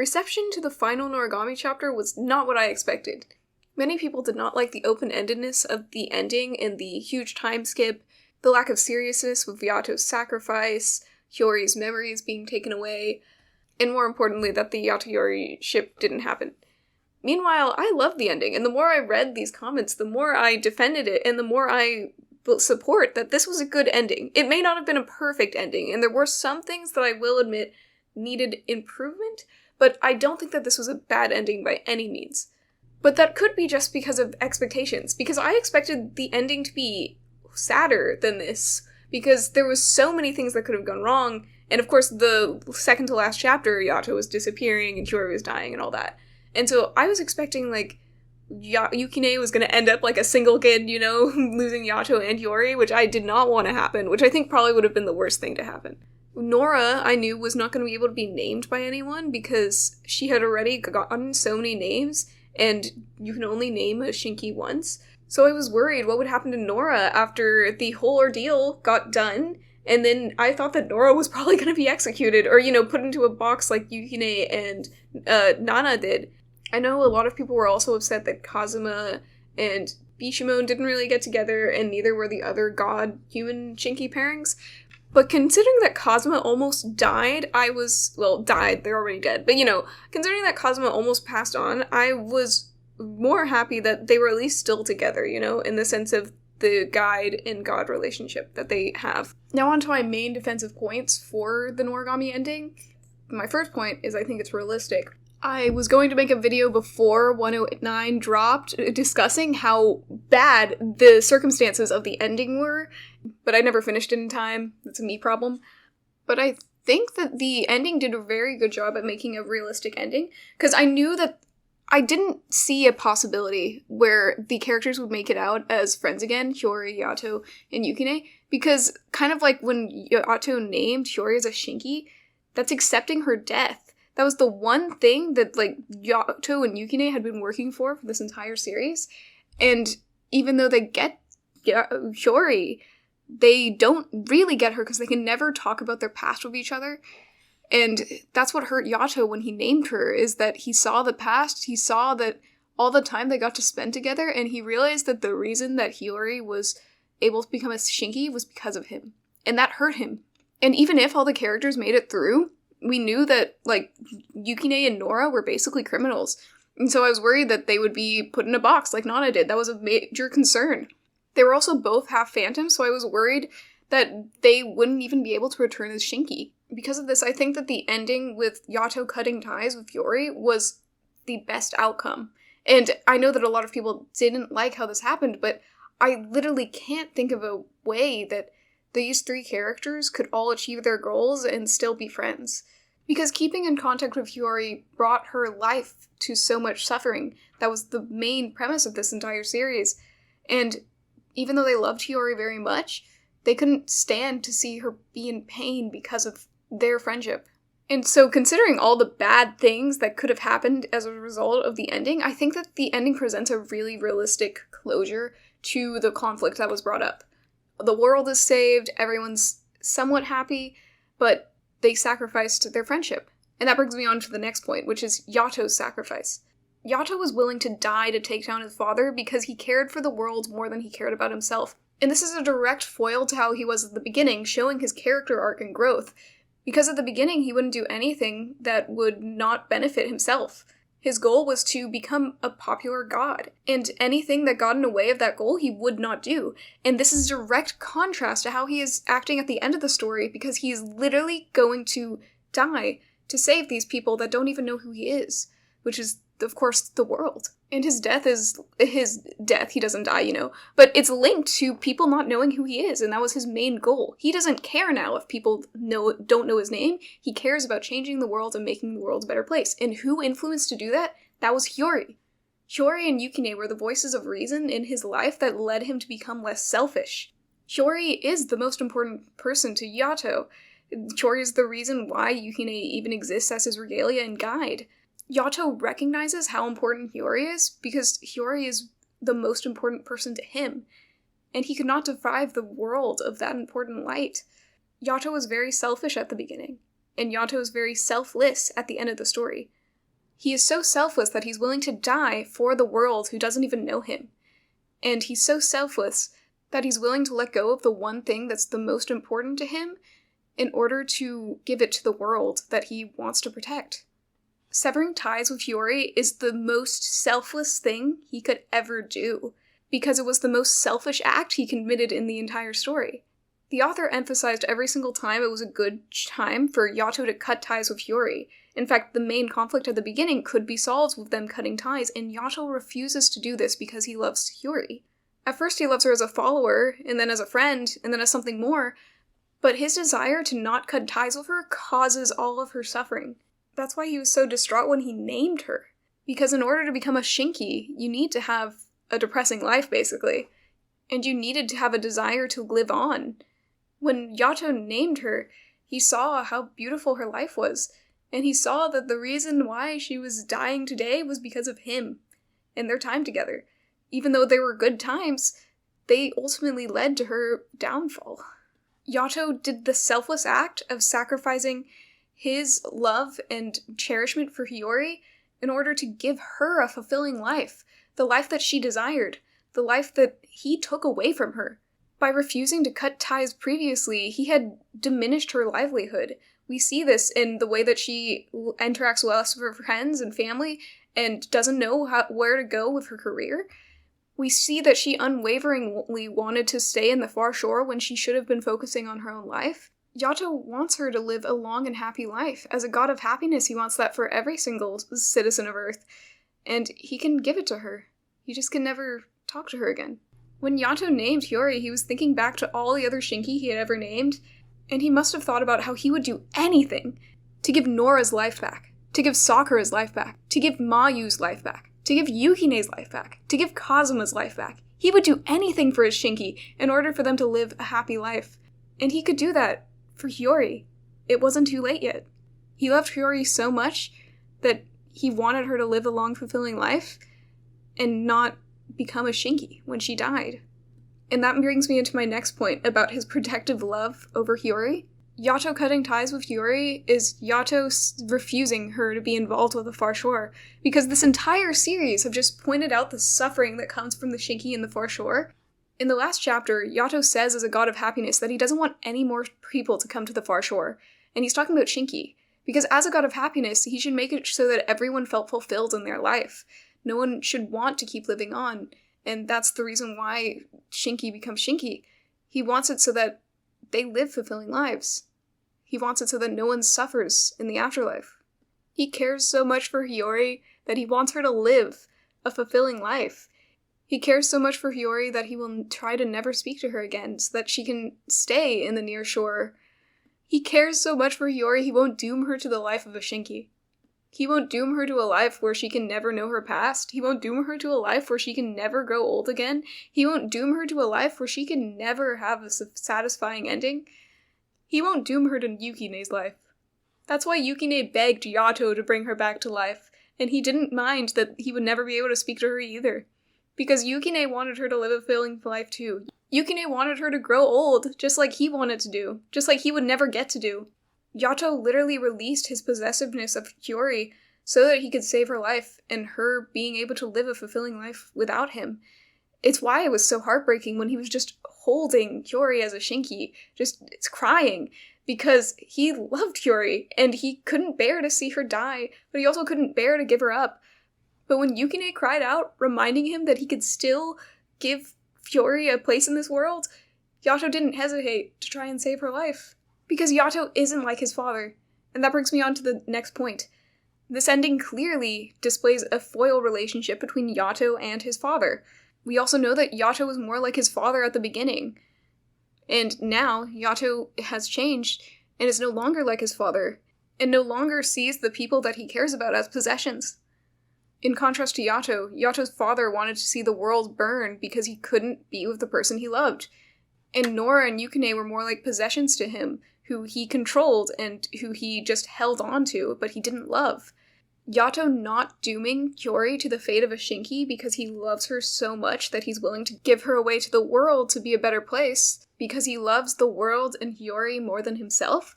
Reception to the final Noragami chapter was not what I expected. Many people did not like the open-endedness of the ending and the huge time skip, the lack of seriousness with Yato's sacrifice, Hiyori's memories being taken away, and more importantly, that the Yato-Hiyori ship didn't happen. Meanwhile, I loved the ending, and the more I read these comments, the more I defended it, and the more I support that this was a good ending. It may not have been a perfect ending, and there were some things that I will admit needed improvement, but I don't think that this was a bad ending by any means. But that could be just because of expectations, because I expected the ending to be sadder than this, because there was so many things that could have gone wrong, and of course the second to last chapter, Yato was disappearing and Hiyori was dying and all that. And so I was expecting, like, Yukine was going to end up like a single kid, you know, losing Yato and Hiyori, which I did not want to happen, which I think probably would have been the worst thing to happen. Nora, I knew, was not going to be able to be named by anyone because she had already gotten so many names, and you can only name a Shinki once. So I was worried what would happen to Nora after the whole ordeal got done, and then I thought that Nora was probably going to be executed, or, you know, put into a box like Yukine and Nana did. I know a lot of people were also upset that Kazuma and Bishimon didn't really get together, and neither were the other god-human Shinki pairings. But considering that Kazuma almost died, died, they're already dead, but, you know, considering that Kazuma almost passed on, I was more happy that they were at least still together, you know, in the sense of the guide and god relationship that they have. Now on to my main defensive points for the Noragami ending. My first point is I think it's realistic. I was going to make a video before 109 dropped discussing how bad the circumstances of the ending were, but I never finished it in time. That's a me problem. But I think that the ending did a very good job at making a realistic ending, because I knew that I didn't see a possibility where the characters would make it out as friends again, Hiyori, Yato, and Yukine, because kind of like when Yato named Hiyori as a Shinki, that's accepting her death. That was the one thing that, like, Yato and Yukine had been working for this entire series. And even though they get Hiyori, they don't really get her because they can never talk about their past with each other. And that's what hurt Yato when he named her, is that he saw the past, he saw that all the time they got to spend together, and he realized that the reason that Hiyori was able to become a Shinki was because of him. And that hurt him. And even if all the characters made it through, we knew that, like, Yukine and Nora were basically criminals. And so I was worried that they would be put in a box like Nana did. That was a major concern. They were also both half phantoms, so I was worried that they wouldn't even be able to return as Shinki. Because of this, I think that the ending with Yato cutting ties with Hiyori was the best outcome. And I know that a lot of people didn't like how this happened, but I literally can't think of a way that these three characters could all achieve their goals and still be friends. Because keeping in contact with Hiyori brought her life to so much suffering. That was the main premise of this entire series. And even though they loved Hiyori very much, they couldn't stand to see her be in pain because of their friendship. And so considering all the bad things that could have happened as a result of the ending, I think that the ending presents a really realistic closure to the conflict that was brought up. The world is saved, everyone's somewhat happy, but they sacrificed their friendship. And that brings me on to the next point, which is Yato's sacrifice. Yato was willing to die to take down his father because he cared for the world more than he cared about himself. And this is a direct foil to how he was at the beginning, showing his character arc and growth. Because at the beginning, he wouldn't do anything that would not benefit himself. His goal was to become a popular god, and anything that got in the way of that goal, he would not do. And this is a direct contrast to how he is acting at the end of the story, because he is literally going to die to save these people that don't even know who he is, which is, of course, the world. And his death is his death. He doesn't die, you know. But it's linked to people not knowing who he is, and that was his main goal. He doesn't care now if people don't know his name. He cares about changing the world and making the world a better place. And who influenced to do that? That was Hiyori. Hiyori and Yukine were the voices of reason in his life that led him to become less selfish. Hiyori is the most important person to Yato. Hiyori is the reason why Yukine even exists as his regalia and guide. Yato recognizes how important Hiyori is because Hiyori is the most important person to him, and he could not deprive the world of that important light. Yato was very selfish at the beginning, and Yato is very selfless at the end of the story. He is so selfless that he's willing to die for the world who doesn't even know him. And he's so selfless that he's willing to let go of the one thing that's the most important to him in order to give it to the world that he wants to protect. Severing ties with Hiyori is the most selfless thing he could ever do, because it was the most selfish act he committed in the entire story. The author emphasized every single time it was a good time for Yato to cut ties with Hiyori. In fact, the main conflict at the beginning could be solved with them cutting ties, and Yato refuses to do this because he loves Hiyori. At first he loves her as a follower, and then as a friend, and then as something more, but his desire to not cut ties with her causes all of her suffering. That's why he was so distraught when he named her. Because in order to become a Shinki, you need to have a depressing life, basically. And you needed to have a desire to live on. When Yato named her, he saw how beautiful her life was, and he saw that the reason why she was dying today was because of him and their time together. Even though they were good times, they ultimately led to her downfall. Yato did the selfless act of sacrificing his love and cherishment for Hiyori in order to give her a fulfilling life, the life that she desired, the life that he took away from her. By refusing to cut ties previously, he had diminished her livelihood. We see this in the way that she interacts with her friends and family and doesn't know where to go with her career. We see that she unwaveringly wanted to stay in the far shore when she should have been focusing on her own life. Yato wants her to live a long and happy life. As a god of happiness, he wants that for every single citizen of Earth. And he can give it to her. He just can never talk to her again. When Yato named Hiyori, he was thinking back to all the other Shinki he had ever named, and he must have thought about how he would do anything to give Nora's life back, to give Sakura's life back, to give Mayu's life back, to give Yukine's life back, to give Kazuma's life back. He would do anything for his Shinki in order for them to live a happy life. And he could do that for Hiyori. It wasn't too late yet. He loved Hiyori so much that he wanted her to live a long, fulfilling life and not become a Shinki when she died. And that brings me into my next point about his protective love over Hiyori. Yato cutting ties with Hiyori is Yato refusing her to be involved with the Far Shore, because this entire series have just pointed out the suffering that comes from the Shinki in the Far Shore. In the last chapter, Yato says as a god of happiness that he doesn't want any more people to come to the Far Shore, and he's talking about Shinki, because as a god of happiness, he should make it so that everyone felt fulfilled in their life. No one should want to keep living on, and that's the reason why Shinki becomes Shinki. He wants it so that they live fulfilling lives. He wants it so that no one suffers in the afterlife. He cares so much for Hiyori that he wants her to live a fulfilling life. He cares so much for Hiyori that he will try to never speak to her again so that she can stay in the near shore. He cares so much for Hiyori he won't doom her to the life of a Shinki. He won't doom her to a life where she can never know her past. He won't doom her to a life where she can never grow old again. He won't doom her to a life where she can never have a satisfying ending. He won't doom her to Yukine's life. That's why Yukine begged Yato to bring her back to life, and he didn't mind that he would never be able to speak to her either. Because Yukine wanted her to live a fulfilling life too. Yukine wanted her to grow old, just like he wanted to do, just like he would never get to do. Yato literally released his possessiveness of Hiyori so that he could save her life and her being able to live a fulfilling life without him. It's why it was so heartbreaking when he was just holding Hiyori as a Shinki, just crying, because he loved Hiyori and he couldn't bear to see her die, but he also couldn't bear to give her up. But when Yukine cried out, reminding him that he could still give Hiyori a place in this world, Yato didn't hesitate to try and save her life. Because Yato isn't like his father. And that brings me on to the next point. This ending clearly displays a foil relationship between Yato and his father. We also know that Yato was more like his father at the beginning. And now, Yato has changed and is no longer like his father, and no longer sees the people that he cares about as possessions. In contrast to Yato, Yato's father wanted to see the world burn because he couldn't be with the person he loved. And Nora and Yukine were more like possessions to him, who he controlled and who he just held on to, but he didn't love. Yato not dooming Hiyori to the fate of a Shinki because he loves her so much that he's willing to give her away to the world to be a better place, because he loves the world and Hiyori more than himself,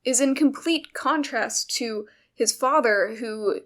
is in complete contrast to his father, who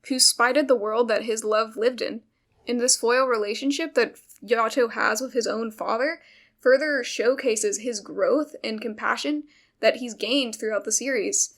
who spited the world that his love lived in. And this foil relationship that Yato has with his own father further showcases his growth and compassion that he's gained throughout the series.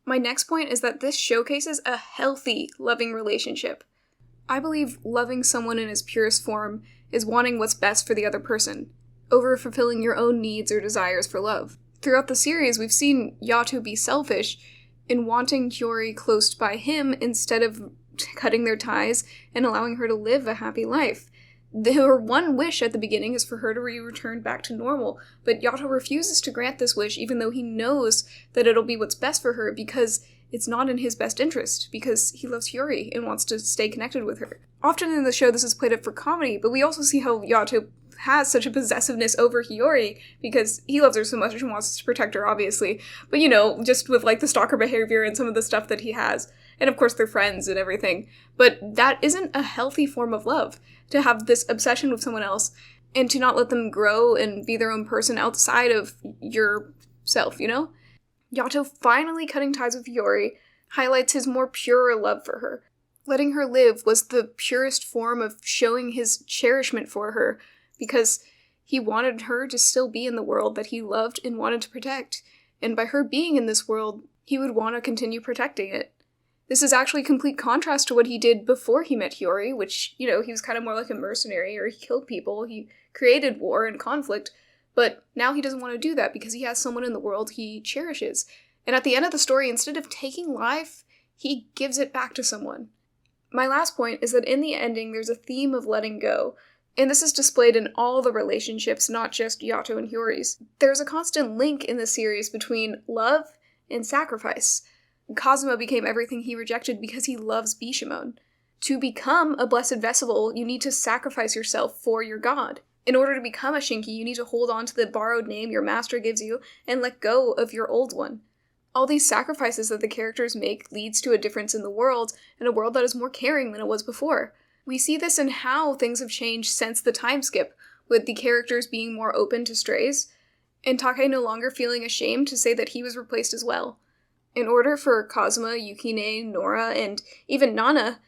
My next point is that this showcases a healthy, loving relationship. I believe loving someone in his purest form is wanting what's best for the other person, over fulfilling your own needs or desires for love. Throughout the series, we've seen Yato be selfish in wanting Hiyori close by him instead of cutting their ties and allowing her to live a happy life. Her one wish at the beginning is for her to return back to normal, but Yato refuses to grant this wish even though he knows that it'll be what's best for her because it's not in his best interest, because he loves Hiyori and wants to stay connected with her. Often in the show this is played up for comedy, but we also see how Yato has such a possessiveness over Hiyori because he loves her so much and wants to protect her, obviously. But just with like the stalker behavior and some of the stuff that he has. And of course they're friends and everything. But that isn't a healthy form of love, to have this obsession with someone else and to not let them grow and be their own person outside of yourself, Yato finally cutting ties with Hiyori highlights his more pure love for her. Letting her live was the purest form of showing his cherishment for her, because he wanted her to still be in the world that he loved and wanted to protect, and by her being in this world, he would want to continue protecting it. This is actually complete contrast to what he did before he met Hiyori, which, he was kind of more like a mercenary, or he killed people, he created war and conflict, but now he doesn't want to do that because he has someone in the world he cherishes. And at the end of the story, instead of taking life, he gives it back to someone. My last point is that in the ending, there's a theme of letting go, and this is displayed in all the relationships, not just Yato and Hiyori's. There's a constant link in the series between love and sacrifice. Kazuma became everything he rejected because he loves Bishamon. To become a blessed vessel, you need to sacrifice yourself for your god. In order to become a Shinki, you need to hold on to the borrowed name your master gives you and let go of your old one. All these sacrifices that the characters make leads to a difference in the world, and a world that is more caring than it was before. We see this in how things have changed since the time skip, with the characters being more open to strays, and Take no longer feeling ashamed to say that he was replaced as well. In order for Kazuma, Yukine, Nora, and even Nana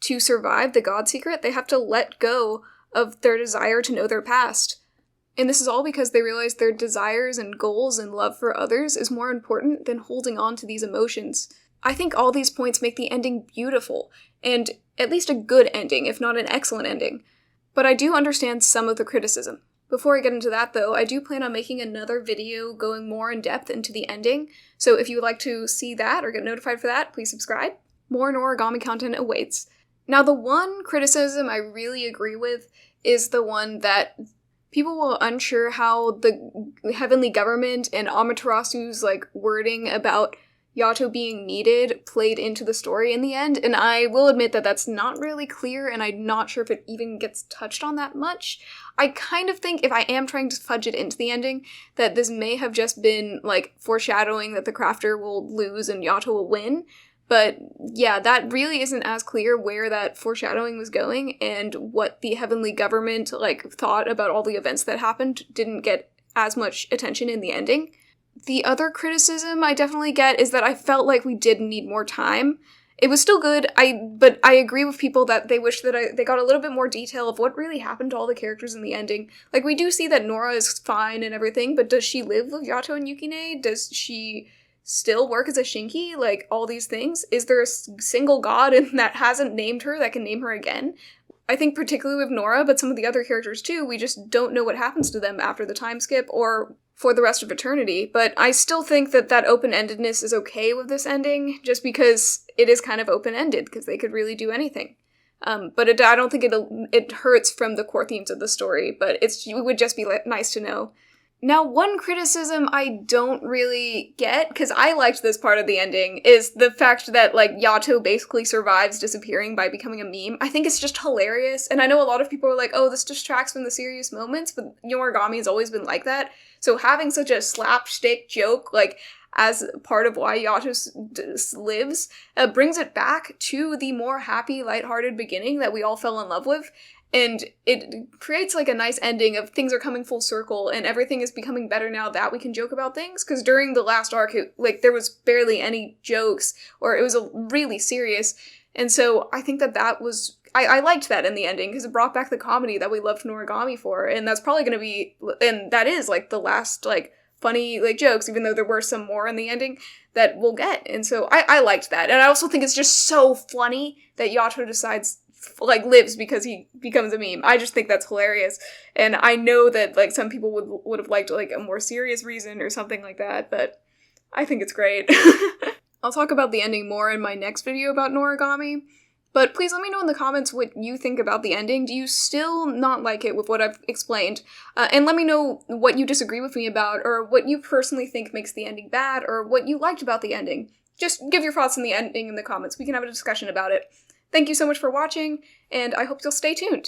to survive the God Secret, they have to let go of their desire to know their past. And this is all because they realize their desires and goals and love for others is more important than holding on to these emotions. I think all these points make the ending beautiful, and at least a good ending, if not an excellent ending. But I do understand some of the criticism. Before I get into that, though, I do plan on making another video going more in depth into the ending, so if you would like to see that or get notified for that, please subscribe. More Noragami content awaits. Now, the one criticism I really agree with is the one that people were unsure how the heavenly government and Amaterasu's wording about Yato being needed played into the story in the end, and I will admit that that's not really clear, and I'm not sure if it even gets touched on that much. I kind of think, if I am trying to fudge it into the ending, that this may have just been, foreshadowing that the crafter will lose and Yato will win, but yeah, that really isn't as clear where that foreshadowing was going, and what the heavenly government, thought about all the events that happened didn't get as much attention in the ending. The other criticism I definitely get is that I felt like we did need more time. It was still good, but I agree with people that they wish that they got a little bit more detail of what really happened to all the characters in the ending. We do see that Nora is fine and everything, but does she live with Yato and Yukine? Does she still work as a Shinki? All these things? Is there a single god that hasn't named her that can name her again? I think particularly with Nora, but some of the other characters too, we just don't know what happens to them after the time skip or for the rest of eternity, but I still think that open-endedness is okay with this ending, just because it is kind of open-ended, because they could really do anything. But I don't think it hurts from the core themes of the story, but it would just be nice to know. Now, one criticism I don't really get, because I liked this part of the ending, is the fact that, Yato basically survives disappearing by becoming a meme. I think it's just hilarious, and I know a lot of people are like, oh, this distracts from the serious moments, but Noragami has always been like that, so having such a slapstick joke, as part of why Yato lives, brings it back to the more happy, lighthearted beginning that we all fell in love with. And it creates a nice ending of things are coming full circle and everything is becoming better now that we can joke about things. Because during the last arc, there was barely any jokes, or it was really serious. And so I think that was, I liked that in the ending, because it brought back the comedy that we loved Noragami for, and that's probably going to be, and that is, like, the last, like, funny, like, jokes, even though there were some more in the ending that we'll get. And so I liked that. And I also think it's just so funny that Yato decides, like, lives because he becomes a meme. I just think that's hilarious. And I know that, like, some people would have liked, like, a more serious reason or something like that, but I think it's great. I'll talk about the ending more in my next video about Noragami, but please let me know in the comments what you think about the ending. Do you still not like it with what I've explained? And let me know what you disagree with me about, or what you personally think makes the ending bad, or what you liked about the ending. Just give your thoughts on the ending in the comments. We can have a discussion about it. Thank you so much for watching, and I hope you'll stay tuned.